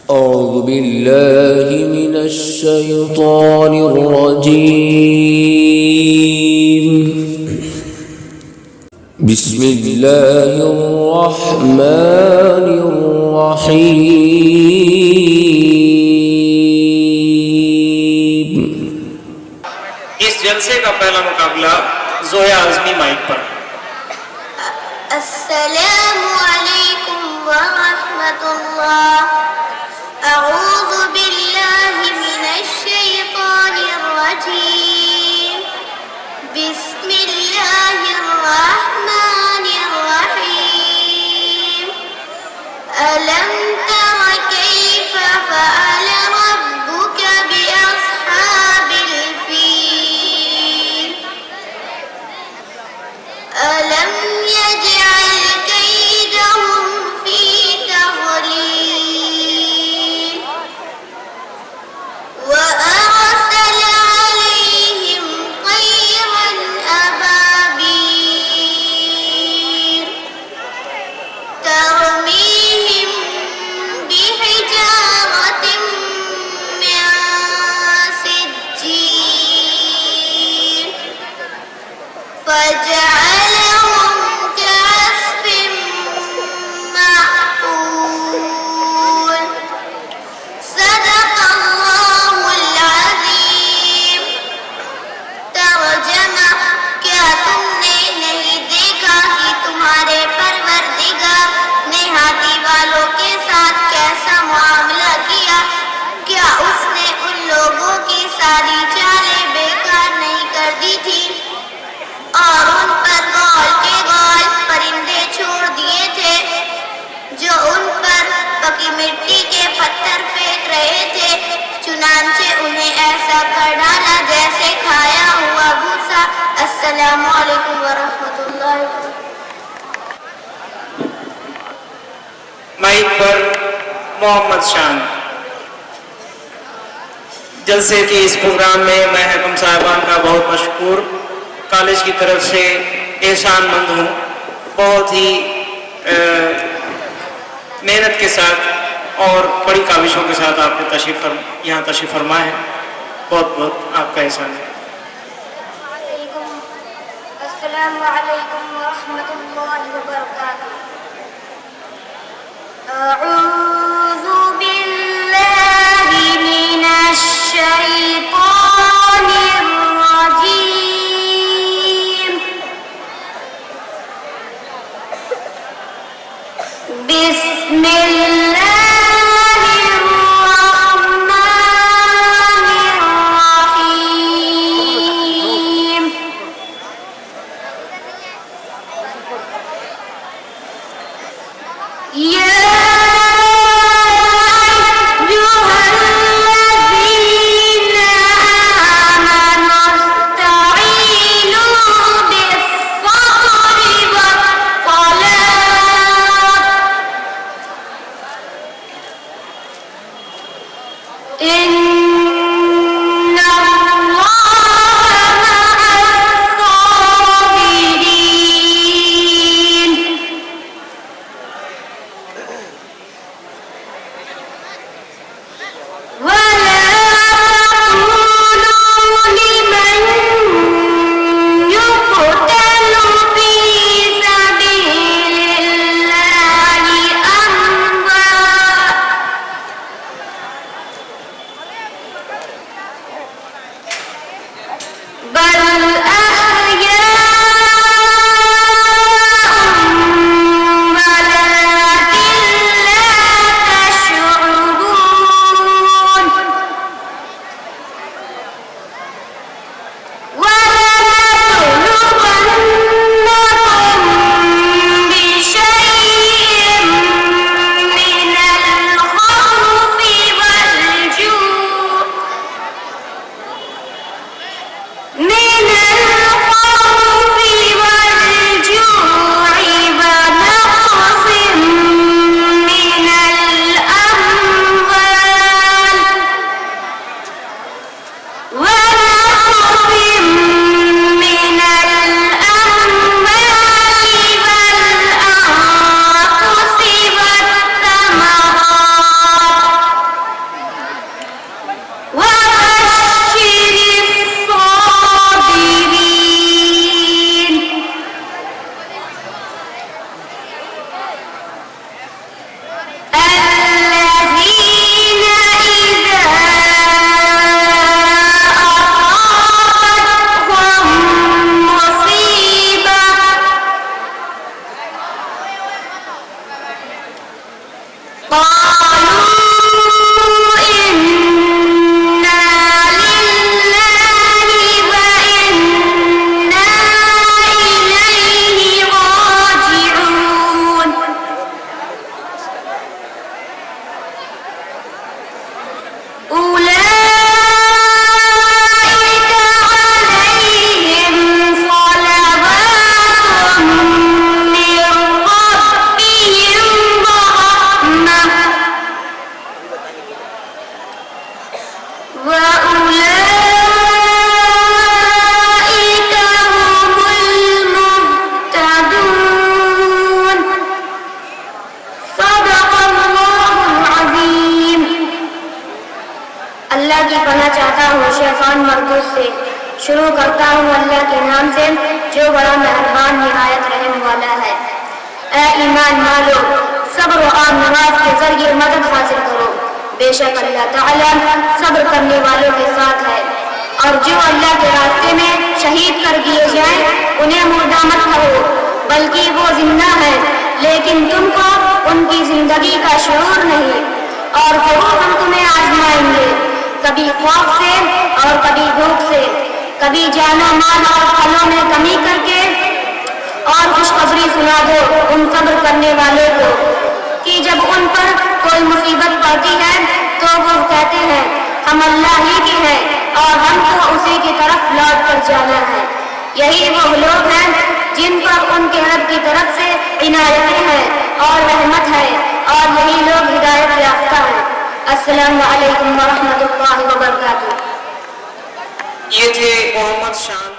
أعوذ بالله من الشيطان الرجيم. بسم الله الرحمن الرحيم. इस जलसे का पहला मुकाबला जोया आजमी माइक पर। अस्सलामु अलैकुम व रहमतुल्लाह। अऊज़ु बिल्लाहि मिनश शैतानिर रजीम। बिस्मिल्लाहिर रहमानिर रहीम। अलम तर कैफ फअल रब्बुक बिअस्हाबिल फील। अलम यजअल कैदहुम फी तज़लील व अरसल अलैहिम तयरन अबाबील तरमीहिम बिहिजारतिन मिन सिज्जील فجعلهم كعصف معقول. صدق الله العظيم. तर्जमा, क्या तुमने नहीं देखा कि तुम्हारे परवरदिगार ने हाथी वालों के साथ कैसा मुआमला किया? क्या उसने उन लोगों की सारी चालें बेकार नहीं कर दी थी और उन पर गौल के गौल परिंदे छोड़ दिए थे जो उन पर पकी मिट्टी के पत्थर फेंक रहे थे? चुनांचे उन्हें ऐसा कर डाला जैसे खाया हुआ भूसा। अस्सलामु अलैकुम व रहमतुल्लाहि। माइक पर मोहम्मद शान। जलसे के इस प्रोग्राम में मैं हकम साहिबान का बहुत मशकूर कॉलेज की तरफ से एहसानमंद हूँ। बहुत ही मेहनत के साथ और बड़ी काविशों के साथ आपने यहाँ तशरीफ फरमा है। बहुत बहुत आपका एहसान है। अस्सलामु अलैकुम व रहमतुल्लाहि व बरकातुहू। अऊज़ु बिल्लाहि मिनश शैतानिर रजीम। बिस्मिल्लाहिर रहमानिर रहीम। या अय्युहल्लज़ीना आमनू इस्तईनू बिस्सब्रि वस्सलात। इन्नल्लाहा मअस-साबिरीन। वला तक़ूलू लिमन युक़तलु फी सबीलिल्लाहि अम्वात की पनाह चाहता हूँ शैतान मरदूद से। शुरू करता हूँ अल्लाह के नाम से जो बड़ा मेहरबान निहायत रहम वाला है। ए ईमान वालो, सब्र और नमाज के जरिए मदद हासिल करो। बेशक अल्लाह ताला सब्र करने वालों के साथ है। और जो अल्लाह के रास्ते में शहीद कर दिए जाएं, उन्हें मुर्दा मत कहो, बल्कि वो जिंदा है, लेकिन तुमको उनकी जिंदगी का शऊर नहीं। और जरूर हम तुम्हें आजमाएंगे, कभी खौफ से और कभी भूख से, कभी जानो माल और फलों में कमी करके। और खुशखबरी सुना दो उन सब्र करने वालों को कि जब उन पर कोई मुसीबत पड़ती है तो वो कहते हैं हम अल्लाह ही के हैं और हमको उसी की तरफ लौट कर जाना है। यही वो लोग हैं जिन पर उनके रब की तरफ से इनायतें हैं और रहमत है, और यही लोग हिदायत याफ्ता हैं। अस्सलामु अलैकुम व रहमतुल्लाहि व बरकातुहू। ये थे मोहम्मद शान।